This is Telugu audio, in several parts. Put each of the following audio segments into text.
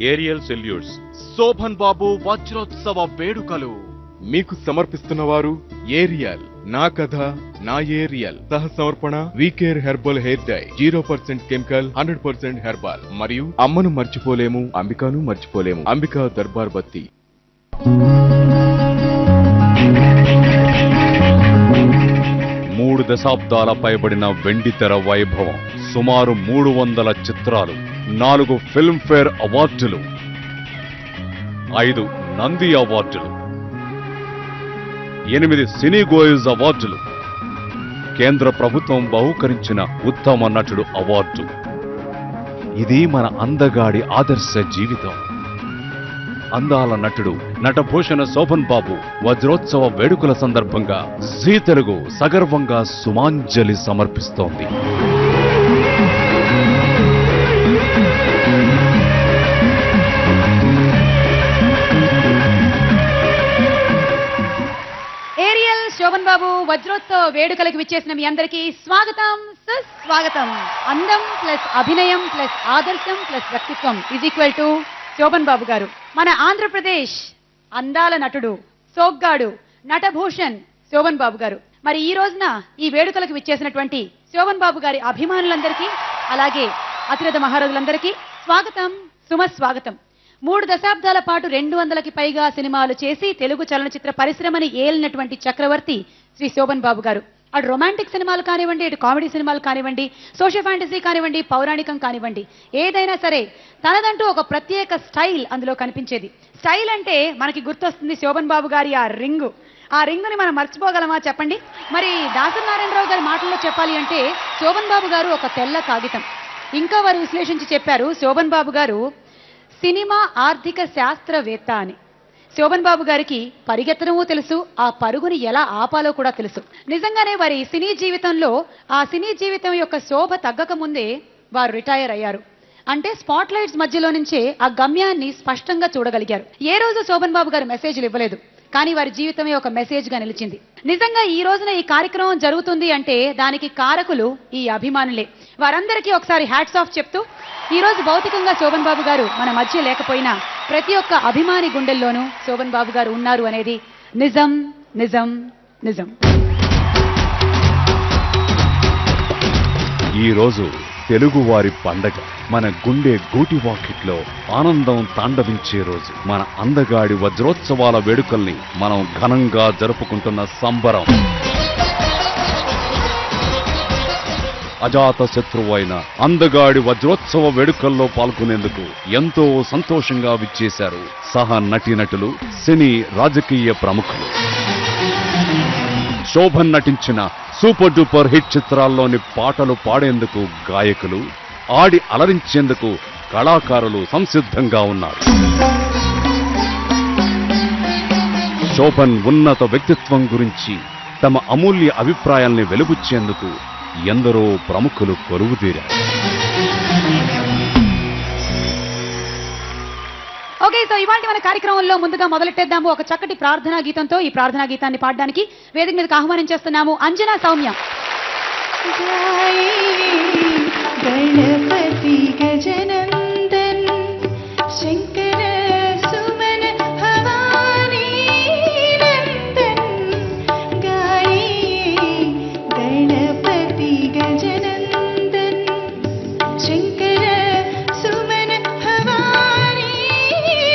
Aerial salutes. శోభన్ బాబు వజ్రోత్సవ వేడుకలు మీకు సమర్పిస్తున్నవారు ఏరియల్. నా కథ నా ఏరియల్. సహ సమర్పణ WeCare herbal hair dye. 0% chemical, 100% herbal. మరియు అమ్మను మర్చిపోలేము, అంబికాను మర్చిపోలేము. అంబికా దర్బార్ బత్తి. 3 దశాబ్దాల పైబడిన వెండితెర వైభవం. సుమారు 300 చిత్రాలు, 4 ఫిల్మ్ఫేర్ అవార్డులు, 5 నంది అవార్డులు, 8 సినీ గోయిల్స్ అవార్డులు, కేంద్ర ప్రభుత్వం బహూకరించిన ఉత్తమ నటుడు అవార్డు. ఇది మన అందగాడి ఆదర్శ జీవితం. అందాల నటుడు నటభూషణ శోభన్ బాబు వజ్రోత్సవ వేడుకల సందర్భంగా జీ తెలుగు సగర్వంగా సుమాంజలి సమర్పిస్తోంది. ఏరియల్ శోభన్ బాబు వజ్రోత్సవ వేడుకలకు విచ్చేసిన మీ అందరికీ స్వాగతం, సుస్వాగతం. అందం ప్లస్ అభినయం ప్లస్ ఆదర్శం ప్లస్ వ్యక్తిత్వం = శోభన్ బాబు గారు. మన ఆంధ్రప్రదేశ్ అందాల నటుడు, సోగ్గాడు, నటభూషణ్ శోభన్ బాబు గారు. మరి ఈ రోజున ఈ వేడుకలకు విచ్చేసినటువంటి శోభన్ బాబు గారి అభిమానులందరికీ, అలాగే అతిరథ మహారాజులందరికీ స్వాగతం, సుమస్వాగతం. 3 దశాబ్దాల పాటు 200కి పైగా సినిమాలు చేసి తెలుగు చలనచిత్ర పరిశ్రమని ఏలినటువంటి చక్రవర్తి శ్రీ శోభన్ బాబు గారు. అటు రొమాంటిక్ సినిమాలు కానివ్వండి, ఇటు కామెడీ సినిమాలు కానివ్వండి, సోషల్ ఫ్యాంటసీ కానివ్వండి, పౌరాణికం కానివ్వండి, ఏదైనా సరే తనదంటూ ఒక ప్రత్యేక స్టైల్ అందులో కనిపించేది. స్టైల్ అంటే మనకి గుర్తొస్తుంది శోభన్ బాబు గారి ఆ రింగు. ఆ రింగుని మనం మర్చిపోగలమా చెప్పండి? మరి దాసరి నారాయణరావు గారి మాటల్లో చెప్పాలి అంటే శోభన్ బాబు గారు ఒక తెల్ల కాగితం. ఇంకా వారు విశ్లేషించి చెప్పారు, శోభన్ బాబు గారు సినిమా ఆర్థిక శాస్త్రవేత్త అని. శోభన్ బాబు గారికి పరిగెత్తడమూ తెలుసు, ఆ పరుగుని ఎలా ఆపాలో కూడా తెలుసు. నిజంగానే వారి సినీ జీవితంలో ఆ సినీ జీవితం యొక్క శోభ తగ్గక ముందే వారు రిటైర్ అయ్యారు. అంటే స్పాట్ లైట్స్ మధ్యలో నుంచే ఆ గమ్యాన్ని స్పష్టంగా చూడగలిగారు. ఏ రోజు శోభన్ బాబు గారు మెసేజ్లు ఇవ్వలేదు, కానీ వారి జీవితమే ఒక మెసేజ్ గా నిలిచింది. నిజంగా ఈ రోజున ఈ కార్యక్రమం జరుగుతుంది అంటే దానికి కారకులు ఈ అభిమానులే. వారందరికీ ఒకసారి హ్యాట్స్ ఆఫ్ చెప్తూ, ఈ రోజు భౌతికంగా శోభన్ బాబు గారు మన మధ్య లేకపోయినా ప్రతి ఒక్క అభిమాని గుండెల్లోనూ శోభన్ బాబు గారు ఉన్నారు అనేది నిజం నిజం నిజం. ఈ రోజు తెలుగువారి పండగ. మన గుండె గూటి వాకిట్లో ఆనందం తాండవించే రోజు. మన అందగాడి వజ్రోత్సవాల వేడుకల్ని మనం ఘనంగా జరుపుకుంటున్న సంబరం. అజాత శత్రువు అయిన అందగాడి వజ్రోత్సవ వేడుకల్లో పాల్గొనేందుకు ఎంతో సంతోషంగా విచ్చేశారు సహ నటీనటులు, సినీ రాజకీయ ప్రముఖులు. శోభన్ నటించిన సూపర్ డూపర్ హిట్ చిత్రాల్లోని పాటలు పాడేందుకు గాయకులు, ఆడి అలరించేందుకు కళాకారులు సంసిద్ధంగా ఉన్నారు. శోభన్ ఉన్నత వ్యక్తిత్వం గురించి తమ అమూల్య అభిప్రాయాల్ని వెలుబుచ్చేందుకు ఎందరో ప్రముఖులు కొలువుదీరారు. ఓకే, సో ఇవాళ మన కార్యక్రమంలో ముందుగా మొదలెట్టేద్దాము ఒక చక్కటి ప్రార్థనా గీతంతో. ఈ ప్రార్థనా గీతాన్ని పాడడానికి వేదిక మీదకి ఆహ్వానించేస్తున్నాము అంజనా, సౌమ్య. గణపతి గజనందన్ శంకర సుమన భవానీ నందన్ గాయే గణపతి గజనందన్ శంకర సుమన భవానీ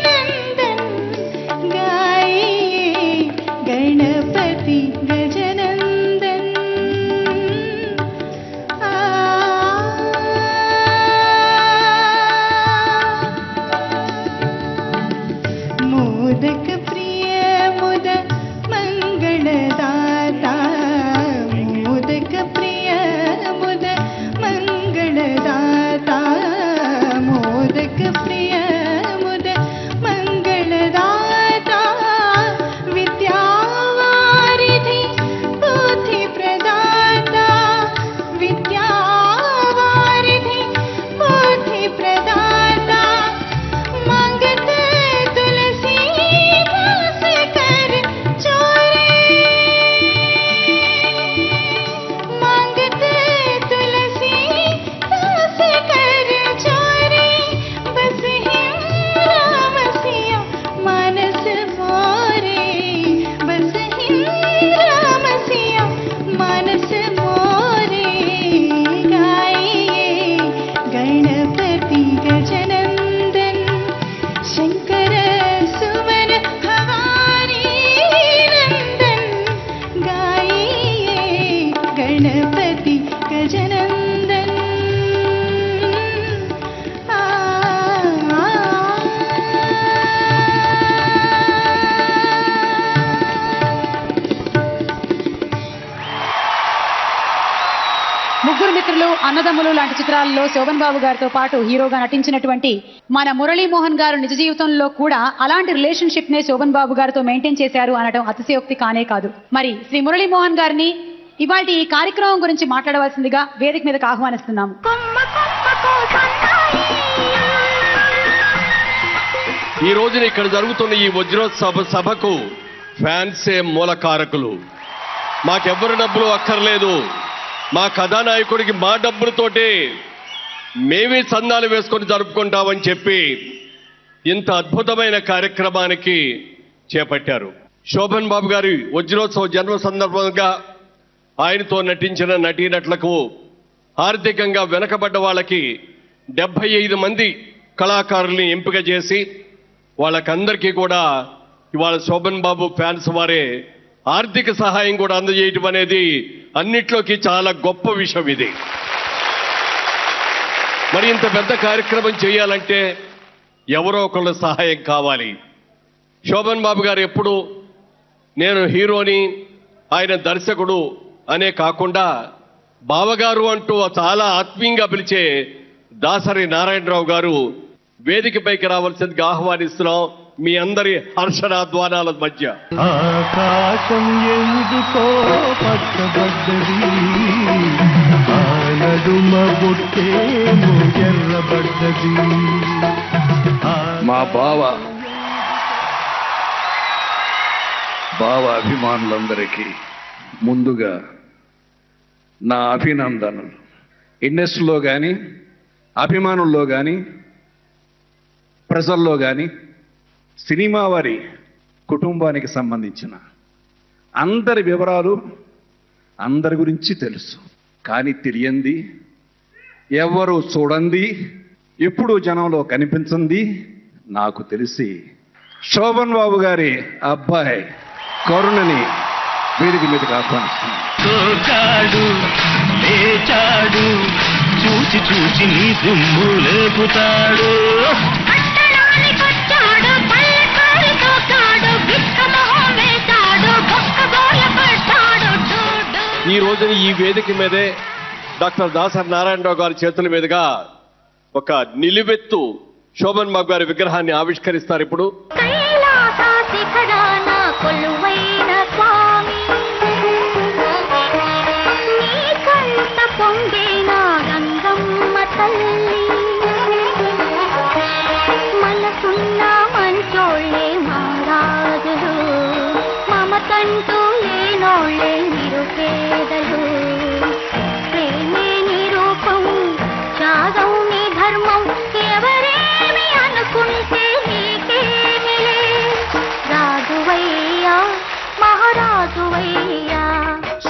నందన్ గాయే గణపతి గజనందన్. అన్నదమ్ములు లాంటి చిత్రాల్లో శోభన్ బాబు గారితో పాటు హీరోగా నటించినటువంటి మన మురళీమోహన్ గారు నిజ జీవితంలో కూడా అలాంటి రిలేషన్షిప్ నే శోభన్ బాబు గారితో మెయింటైన్ చేశారు అనడం అతిశయోక్తి కానే కాదు. మరి శ్రీ మురళీమోహన్ గారిని ఇవాటి ఈ కార్యక్రమం గురించి మాట్లాడవలసిందిగా వేదిక మీదకి ఆహ్వానిస్తున్నాము. ఈ రోజున ఇక్కడ జరుగుతున్న ఈ వజ్రోత్సవ సభకు ఫ్యాన్సే మూలకారకులు. మాకెవ్వరు డబ్బులు అక్కర్లేదు, మా కథానాయకుడికి మా డబ్బులతోటే మేమే చందాలు వేసుకొని జరుపుకుంటామని చెప్పి ఇంత అద్భుతమైన కార్యక్రమానికి చేపట్టారు. శోభన్ బాబు గారి వజ్రోత్సవ జన్మ సందర్భంగా ఆయనతో నటించిన నటీనటులకు, ఆర్థికంగా వెనకబడ్డ వాళ్ళకి 75 మంది కళాకారుల్ని ఎంపిక చేసి వాళ్ళకందరికీ కూడా ఇవాళ శోభన్ బాబు ఫ్యాన్స్ వారే ఆర్థిక సహాయం కూడా అందజేయటం అనేది అన్నిట్లోకి చాలా గొప్ప విషయం ఇది. మరి ఇంత పెద్ద కార్యక్రమం చేయాలంటే ఎవరో ఒకళ్ళ సహాయం కావాలి. శోభన్ బాబు గారు ఎప్పుడు నేను హీరోని, ఆయన దర్శకుడు అనే కాకుండా బావగారు అంటూ చాలా ఆత్మీయంగా పిలిచే దాసరి నారాయణరావు గారు వేదికపైకి రావాల్సిందిగా ఆహ్వానిస్తున్నాం మీ అందరి హర్షణాధ్వానాల మధ్య. ఆకాశం ఎందుకో పచ్చబడ్డది, నడుమ బొట్టేమో ఎర్రబడ్డది. మా బావ అభిమానులందరికీ ముందుగా నా అభినందనలు. ఇండస్ట్రీలో కానీ, అభిమానుల్లో కానీ, ప్రజల్లో కానీ, సినిమా వారి కుటుంబానికి సంబంధించిన అందరి వివరాలు అందరి గురించి తెలుసు. కానీ తెలియంది, ఎవరు చూడండి, ఎప్పుడు జనంలో కనిపించింది నాకు తెలిసి శోభన్ బాబు గారి అబ్బాయి కరుణని వేదిక మీదకి ఆహ్వానిస్తున్నాను. లేచాడు చూసి చూసి నీ దుమ్ము లేపుతాడు. ఈ రోజున ఈ వేదిక మీదే డాక్టర్ దాసరి నారాయణరావు గారి చేతుల మీదుగా ఒక నిలువెత్తు శోభన్ బాబు గారి విగ్రహాన్ని ఆవిష్కరిస్తారు. ఇప్పుడు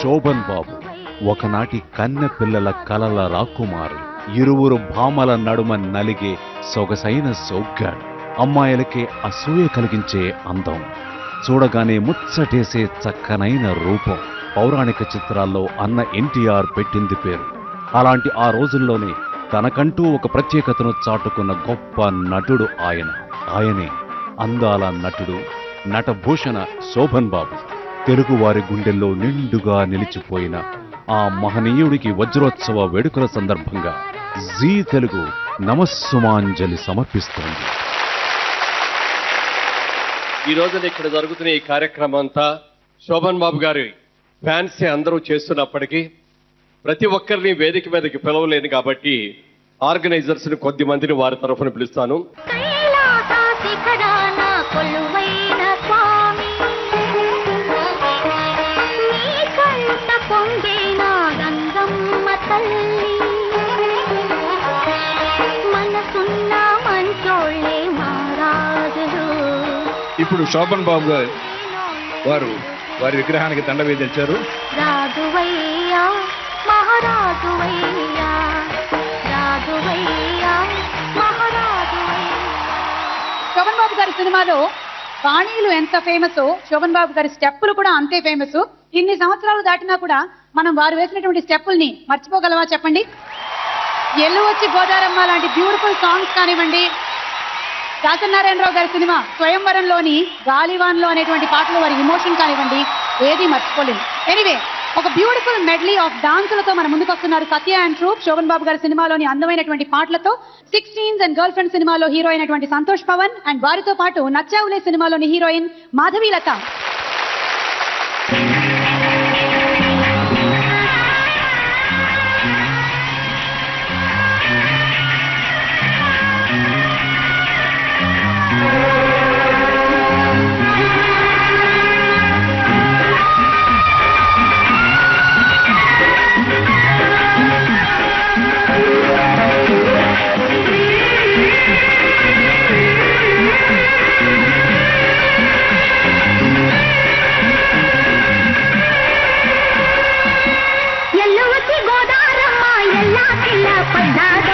శోభన్ బాబు ఒకనాటి కన్నె పిల్లల కలల రాకుమారు, ఇరువురు భామల నడుమ నలిగే సొగసైన సౌగ్గాడు, అమ్మాయిలకే అసూయ కలిగించే అందం, చూడగానే ముచ్చటేసే చక్కనైన రూపం. పౌరాణిక చిత్రాల్లో అన్న ఎన్టీఆర్ పెట్టింది పేరు. అలాంటి ఆ రోజుల్లోనే తనకంటూ ఒక ప్రత్యేకతను చాటుకున్న గొప్ప నటుడు ఆయనే అందాల నటుడు, నటభూషణ శోభన్ బాబు. తెలుగువారి గుండెల్లో నిండుగా నిలిచిపోయిన ఆ మహనీయుడికి వజ్రోత్సవ వేడుకల సందర్భంగా జీ తెలుగు నమస్సుమాంజలి సమర్పిస్తోంది. ఈ రోజున ఇక్కడ జరుగుతున్న ఈ కార్యక్రమం అంతా శోభన్ బాబు గారి ఫ్యాన్సే అందరూ చేస్తున్నప్పటికీ ప్రతి ఒక్కరిని వేదిక మీదకి పిలవలేను కాబట్టి ఆర్గనైజర్స్ ని కొద్ది మందిని వారి తరఫున పిలుస్తాను. ఇప్పుడు శోభన్ బాబు గారు వారి విగ్రహానికి దండ వేయించారు. శోభన్ బాబు గారి సినిమాలో బాణీలు ఎంత ఫేమస్, శోభన్ బాబు గారి స్టెప్పులు కూడా అంతే ఫేమస్. ఇన్ని సంవత్సరాలు దాటినా కూడా మనం వారు వేసినటువంటి స్టెప్పుల్ని మర్చిపోగలవా చెప్పండి? ఎల్లు వచ్చి గోదారమ్మ లాంటి బ్యూటిఫుల్ సాంగ్స్ కానివ్వండి, దాసరి నారాయణరావు గారి సినిమా స్వయంవరంలోని గాలివాన్లో అనేటువంటి పాటలు వారి ఇమోషన్ కానివ్వండి, ఏది మర్చిపోలేదు. ఎనీవే ఒక బ్యూటిఫుల్ మెడ్లీ ఆఫ్ డాన్సులతో మన ముందుకు వస్తున్నారు సత్య అండ్ ట్రూప్. శోభన్ బాబు గారి సినిమాలోని అందమైనటువంటి పాటలతో 16 అండ్ గర్ల్ ఫ్రెండ్ సినిమాలో హీరో అయినటువంటి సంతోష్ పవన్ అండ్ వారితో పాటు నచ్చావులే సినిమాలోని హీరోయిన్ మాధవీలత. గోదారమ్మ ఎల్లా కిల్ల పడ్డాద